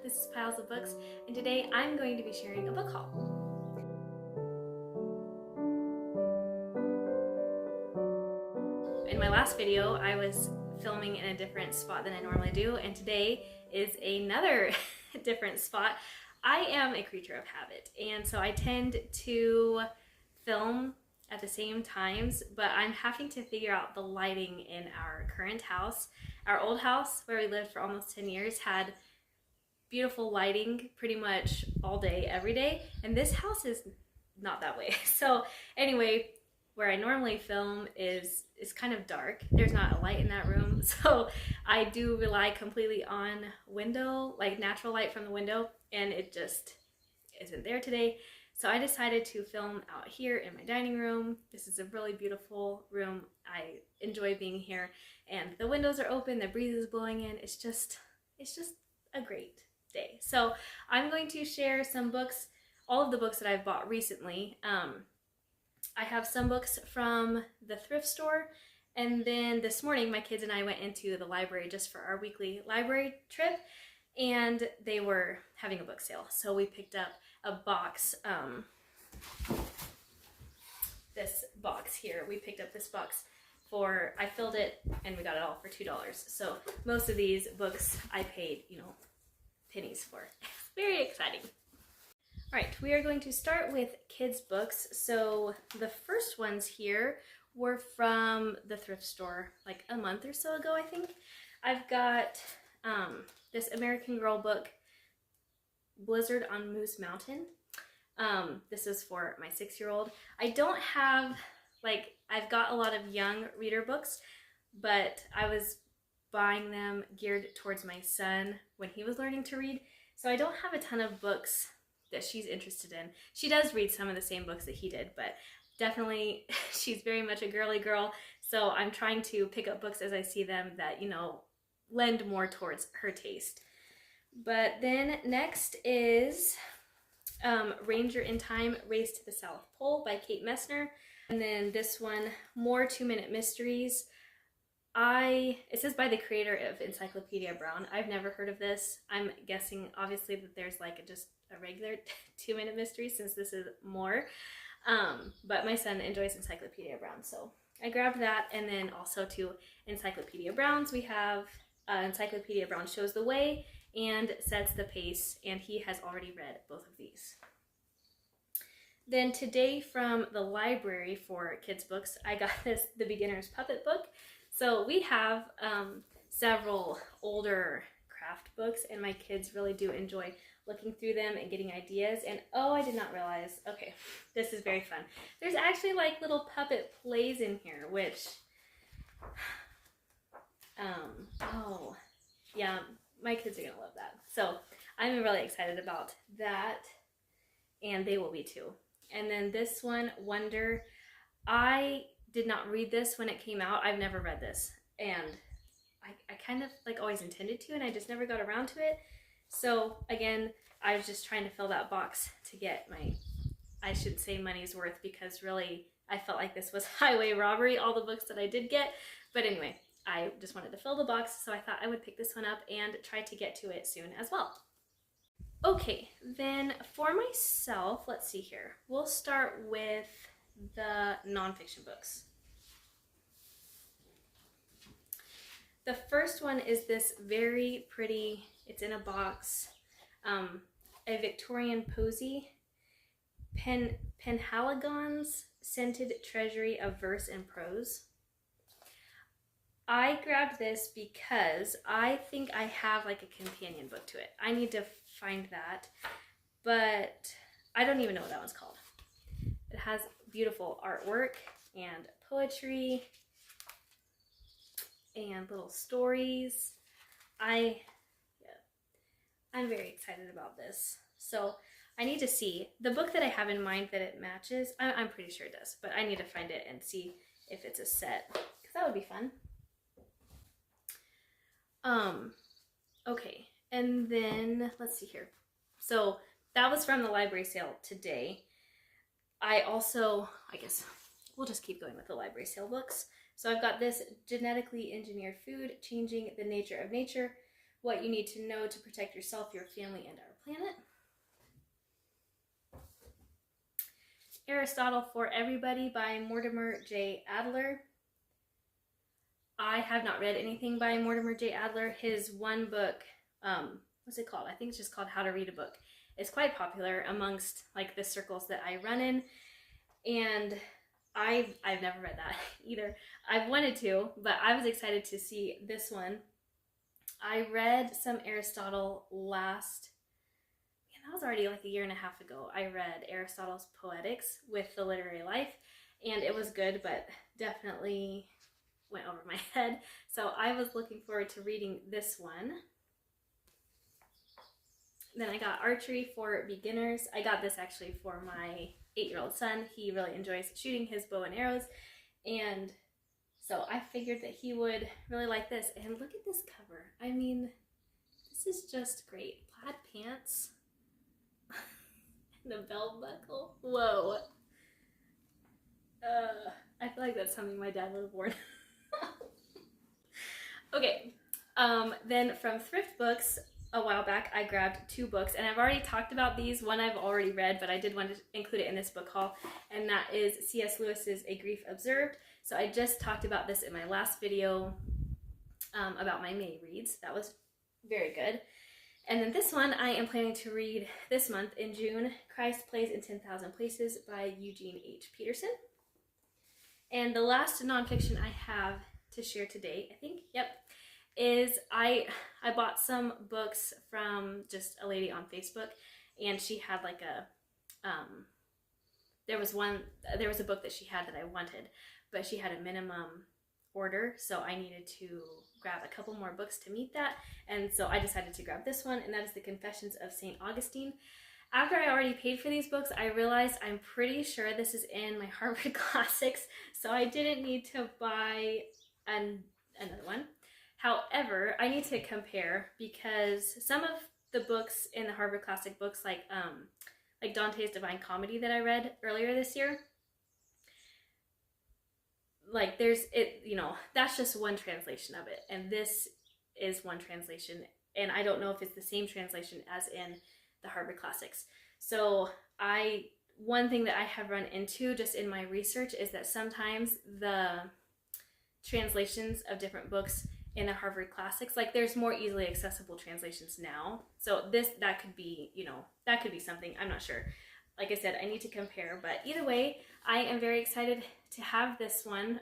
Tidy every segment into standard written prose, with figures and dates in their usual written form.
This is Piles of Books, and today I'm going to be sharing a book haul. In my last video, I was filming in a different spot than I normally do, and today is another different spot. I am a creature of habit, and so I tend to film at the same times, but I'm having to figure out the lighting in our current house. Our old house, where we lived for almost 10 years, had beautiful lighting pretty much all day, every day, and this house is not that way. So anyway, where I normally film is kind of dark. There's not a light in that room, so I do rely completely on window, like natural light from the window, and it just isn't there today. So I decided to film out here in my dining room. This is a really beautiful room. I enjoy being here, and the windows are open, the breeze is blowing in. It's just a great day. So I'm going to share some books, all of the books that I've bought recently. I have some books from the thrift store, and then this morning my kids and I went into the library just for our weekly library trip, and they were having a book sale. So we picked up a box, this box here. We picked up this box for, I filled it and we got it all for $2. So most of these books I paid, pennies for. Very exciting. All right, we are going to start with kids' books. So the first ones here were from the thrift store like a month or so ago, I think. I've got this American Girl book, Blizzard on Moose Mountain. This is for my 6-year-old. I don't have, I've got a lot of young reader books, but I was buying them geared towards my son when he was learning to read. So I don't have a ton of books that she's interested in. She does read some of the same books that he did, but definitely she's very much a girly girl. So I'm trying to pick up books as I see them that, lend more towards her taste. But then next is Ranger in Time, Race to the South Pole by Kate Messner. And then this one, More 2-Minute Mysteries. It says by the creator of Encyclopedia Brown. I've never heard of this. I'm guessing obviously that there's just a regular 2-minute mystery since this is more. But my son enjoys Encyclopedia Brown, so I grabbed that. And then also to Encyclopedia Browns, we have Encyclopedia Brown Shows the Way and Sets the Pace, and he has already read both of these. Then today from the library for kids books, I got The Beginner's Puppet book. So we have several older craft books, and my kids really do enjoy looking through them and getting ideas. And oh, I did not realize, okay, this is very fun. There's actually little puppet plays in here, which, oh, yeah, my kids are gonna love that. So I'm really excited about that, and they will be too. And then this one, Wonder, I did not read this when it came out. I've never read this, and I kind of always intended to, and I just never got around to it. So again, I was just trying to fill that box to get my, I should say, money's worth, because really I felt like this was highway robbery, all the books that I did get. But anyway, I just wanted to fill the box, so I thought I would pick this one up and try to get to it soon as well. Okay, then for myself, let's see here. We'll start with the nonfiction books. The first one is this very pretty, it's in a box, a Victorian posy, Penhaligon's Scented Treasury of Verse and Prose. I grabbed this because I think I have a companion book to it. I need to find that, but I don't even know what that one's called. It has beautiful artwork and poetry and little stories. I'm very excited about this. So I need to see the book that I have in mind that it matches. I'm pretty sure it does, but I need to find it and see if it's a set, because that would be fun. Okay, and then let's see here. So that was from the library sale today. I guess we'll just keep going with the library sale books. So I've got this Genetically Engineered Food, Changing the Nature of Nature What You Need to Know to Protect Yourself, Your Family, and Our Planet. Aristotle for Everybody by Mortimer J. Adler. I have not read anything by Mortimer J. Adler. His one book, what's it called? I think it's just called How to Read a Book. It's quite popular amongst like the circles that I run in, and I've never read that either. I've wanted to, but I was excited to see this one. I read some Aristotle that was already like a year and a half ago. I read Aristotle's Poetics with the Literary Life, and it was good, but definitely went over my head. So I was looking forward to reading this one. Then I got Archery for Beginners. I got this actually for my 8-year-old son. He really enjoys shooting his bow and arrows, and so I figured that he would really like this. And look at this cover. I mean, this is just great. Plaid pants and a belt buckle. Whoa. I feel like that's something my dad would have worn. Okay, then from Thrift Books, a while back, I grabbed 2 books, and I've already talked about these. One I've already read, but I did want to include it in this book haul, and that is C.S. Lewis's A Grief Observed. So I just talked about this in my last video about my May reads. That was very good. And then this one I am planning to read this month in June, Christ Plays in 10,000 Places by Eugene H. Peterson. And the last nonfiction I have to share today, I think, is I bought some books from just a lady on Facebook, and she had like a, there was a book that she had that I wanted, but she had a minimum order, so I needed to grab a couple more books to meet that, and so I decided to grab this one, and that is The Confessions of St. Augustine. After I already paid for these books, I realized I'm pretty sure this is in my Harvard Classics, so I didn't need to buy another one. However, I need to compare, because some of the books in the Harvard Classic books, like Dante's Divine Comedy that I read earlier this year, like that's just one translation of it, and this is one translation, and I don't know if it's the same translation as in the Harvard Classics. So one thing that I have run into just in my research is that sometimes the translations of different books in the Harvard Classics, like there's more easily accessible translations now. So that could be something, I'm not sure. Like I said, I need to compare, but either way, I am very excited to have this one.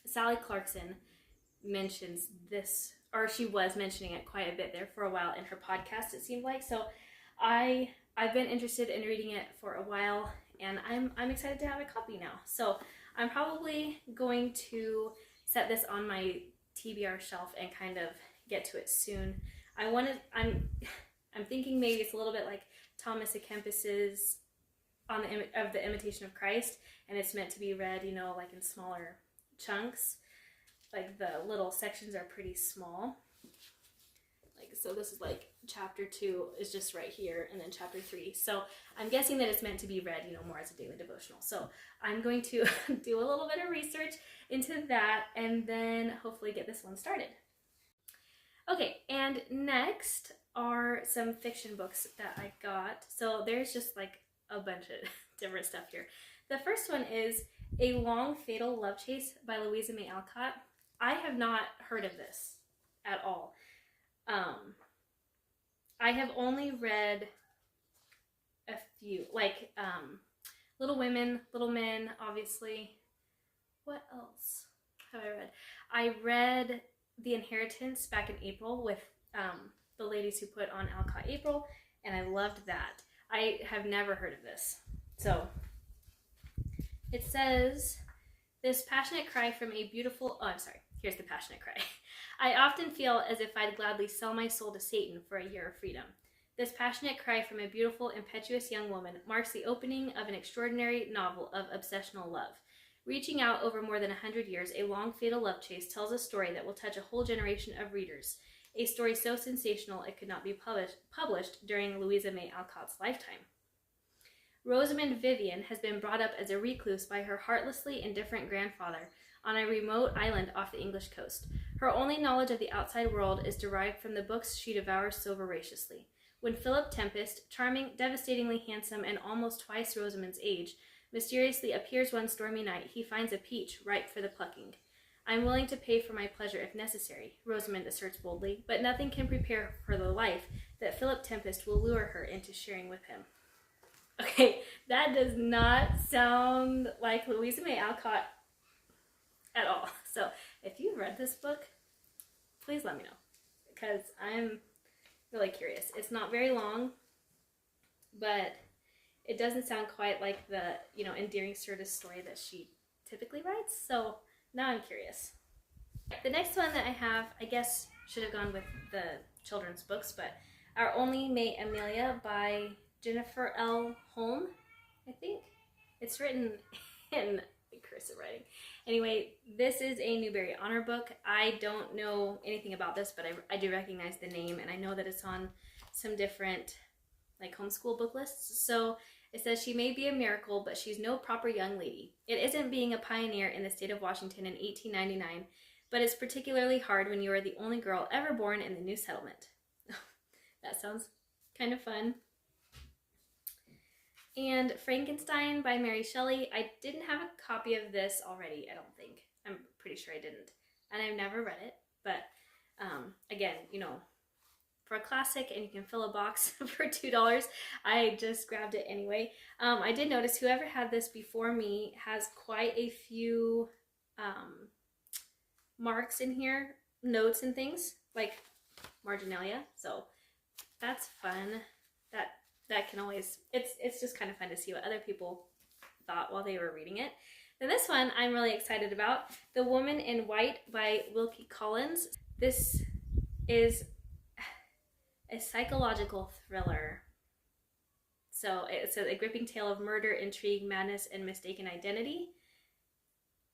Sally Clarkson mentions this, or she was mentioning it quite a bit there for a while in her podcast, it seemed like. So I've been interested in reading it for a while, and I'm excited to have a copy now. So I'm probably going to set this on my TBR shelf and kind of get to it soon. I'm thinking maybe it's a little bit like Thomas à Kempis's of the Imitation of Christ, and it's meant to be read, like in smaller chunks. Like the little sections are pretty small. Like, so this is like chapter 2 is just right here, and then chapter 3. So I'm guessing that it's meant to be read, more as a daily devotional. So I'm going to do a little bit of research into that, and then hopefully get this one started. Okay, and next are some fiction books that I got. So there's just like a bunch of different stuff here. The first one is A Long Fatal Love Chase by Louisa May Alcott. I have not heard of this at all. I have only read a few, like Little Women, Little Men, obviously. What else have I read? I read The Inheritance back in April with the ladies who put on Alcott April, and I loved that. I have never heard of this. So it says, this passionate cry from a beautiful, here's the passionate cry. I often feel as if I'd gladly sell my soul to Satan for a year of freedom. This passionate cry from a beautiful, impetuous young woman marks the opening of an extraordinary novel of obsessional love. Reaching out over more than 100 years, A Long Fatal Love Chase tells a story that will touch a whole generation of readers. A story so sensational it could not be published during Louisa May Alcott's lifetime. Rosamond Vivian has been brought up as a recluse by her heartlessly indifferent grandfather, on a remote island off the English coast. Her only knowledge of the outside world is derived from the books she devours so voraciously. When Philip Tempest, charming, devastatingly handsome, and almost twice Rosamond's age, mysteriously appears one stormy night, he finds a peach ripe for the plucking. "I am willing to pay for my pleasure if necessary," Rosamond asserts boldly, but nothing can prepare for the life that Philip Tempest will lure her into sharing with him. Okay, that does not sound like Louisa May Alcott at all. So if you've read this book, please let me know, because I'm really curious. It's not very long, but it doesn't sound quite like the, endearing Certis story that she typically writes. So now I'm curious. The next one that I have, I guess, should have gone with the children's books, but Our Only May Amelia by Jennifer L. Holm, I think. It's written in cursive writing. Anyway, this is a Newbery Honor book. I don't know anything about this, but I do recognize the name, and I know that it's on some different homeschool book lists. So it says, "She may be a miracle, but she's no proper young lady. It isn't being a pioneer in the state of Washington in 1899, but it's particularly hard when you are the only girl ever born in the new settlement." That sounds kind of fun. And Frankenstein by Mary Shelley. I didn't have a copy of this already, I don't think. I'm pretty sure I didn't. And I've never read it. But again, for a classic and you can fill a box for $2, I just grabbed it anyway. I did notice whoever had this before me has quite a few marks in here, notes and things, like marginalia. So that's fun. That can always, it's just kind of fun to see what other people thought while they were reading it. Then this one I'm really excited about, The Woman in White by Wilkie Collins. This is a psychological thriller. So it's a gripping tale of murder, intrigue, madness, and mistaken identity.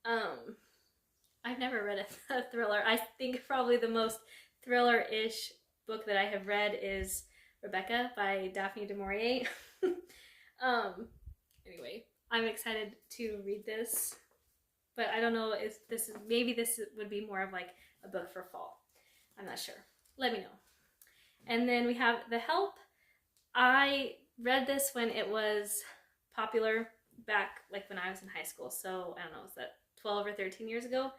I've never read a thriller. I think probably the most thriller-ish book that I have read is Rebecca by Daphne du Maurier. Anyway, I'm excited to read this, but I don't know if maybe this would be more of a book for fall. I'm not sure. Let me know. And then we have The Help. I read this when it was popular back when I was in high school. So I don't know, was that 12 or 13 years ago?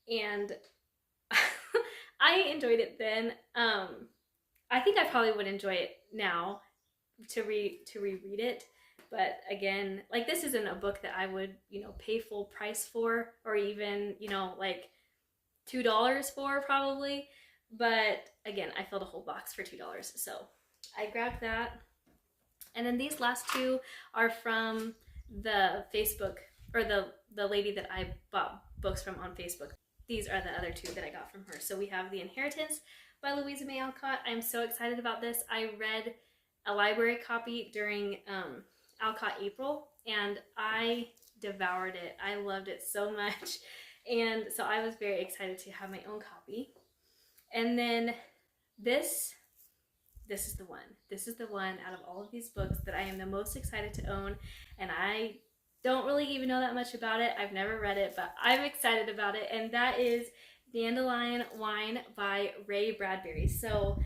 And I enjoyed it then. I think I probably would enjoy it now to reread it. But again, this isn't a book that I would, pay full price for, or even, $2 for probably. But again, I filled a whole box for $2. So I grabbed that. And then these last two are from the Facebook, or the lady that I bought books from on Facebook. These are the other two that I got from her. So we have The Inheritance by Louisa May Alcott. I'm so excited about this. I read a library copy during Alcott April, and I devoured it. I loved it so much. And so I was very excited to have my own copy. And then this is the one. This is the one out of all of these books that I am the most excited to own. And I don't really even know that much about it. I've never read it, but I'm excited about it. And that is Dandelion Wine by Ray Bradbury. So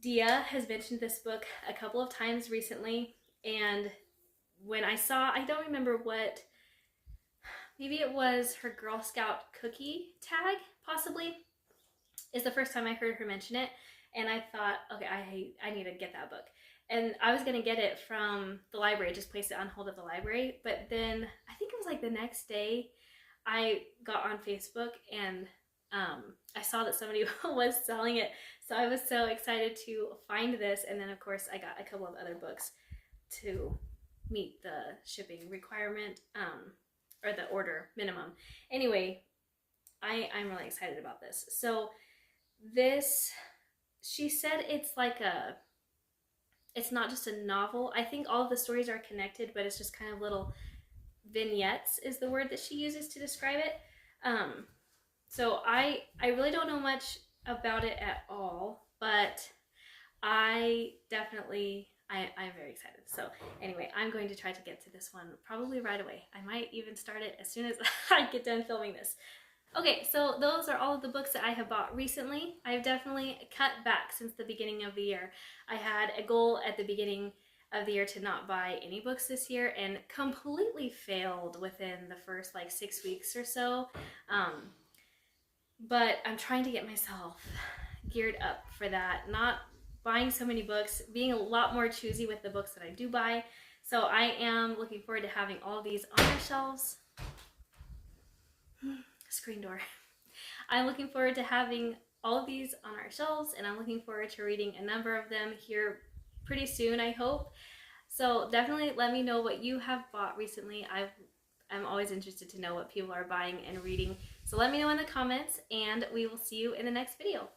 Dia has mentioned this book a couple of times recently. And when I saw, I don't remember what, maybe it was her Girl Scout cookie tag, possibly, is the first time I heard her mention it. And I thought, okay, I need to get that book. And I was going to get it from the library, just place it on hold at the library. But then I think it was the next day I got on Facebook and I saw that somebody was selling it. So I was so excited to find this. And then of course I got a couple of other books to meet the shipping requirement, or the order minimum. Anyway, I'm really excited about this. So this, she said it's it's not just a novel. I think all of the stories are connected, but it's just kind of little vignettes is the word that she uses to describe it. So I really don't know much about it at all, but I'm I'm very excited. So anyway, I'm going to try to get to this one probably right away. I might even start it as soon as I get done filming this. Okay, so those are all of the books that I have bought recently. I've definitely cut back since the beginning of the year. I had a goal at the beginning of the year to not buy any books this year and completely failed within the first like 6 weeks or so. But I'm trying to get myself geared up for that, not buying so many books, being a lot more choosy with the books that I do buy. So I am looking forward to having all of these on our shelves. Screen door. I'm looking forward to having all of these on our shelves, and I'm looking forward to reading a number of them here pretty soon, I hope. So definitely let me know what you have bought recently. I'm always interested to know what people are buying and reading. So let me know in the comments, and we will see you in the next video.